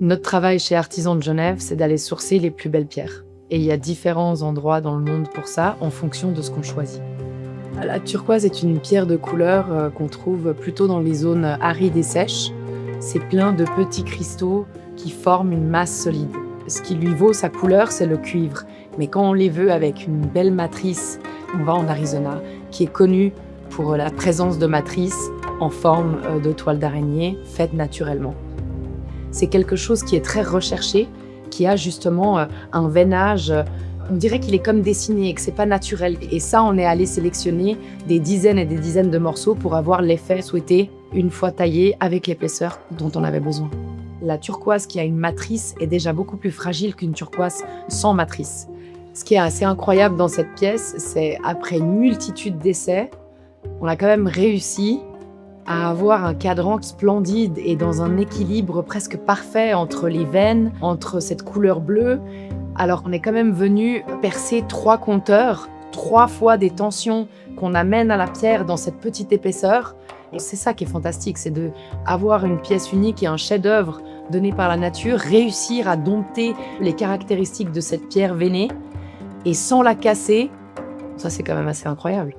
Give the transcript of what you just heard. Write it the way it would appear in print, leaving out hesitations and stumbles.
Notre travail chez Artisans de Genève, c'est d'aller sourcer les plus belles pierres. Et il y a différents endroits dans le monde pour ça, en fonction de ce qu'on choisit. La turquoise est une pierre de couleur qu'on trouve plutôt dans les zones arides et sèches. C'est plein de petits cristaux qui forment une masse solide. Ce qui lui vaut sa couleur, c'est le cuivre. Mais quand on les veut avec une belle matrice, on va en Arizona, qui est connue pour la présence de matrices en forme de toile d'araignée faites naturellement. C'est quelque chose qui est très recherché, qui a justement un veinage, on dirait qu'il est comme dessiné et que c'est pas naturel. Et ça, on est allé sélectionner des dizaines et des dizaines de morceaux pour avoir l'effet souhaité une fois taillé avec l'épaisseur dont on avait besoin. La turquoise qui a une matrice est déjà beaucoup plus fragile qu'une turquoise sans matrice. Ce qui est assez incroyable dans cette pièce, c'est après une multitude d'essais, on a quand même réussi à avoir un cadran splendide et dans un équilibre presque parfait entre les veines, entre cette couleur bleue. Alors on est quand même venu percer 3 compteurs, 3 fois des tensions qu'on amène à la pierre dans cette petite épaisseur. Et c'est ça qui est fantastique, c'est d'avoir une pièce unique et un chef-d'œuvre donné par la nature, réussir à dompter les caractéristiques de cette pierre veinée et sans la casser. Ça, c'est quand même assez incroyable.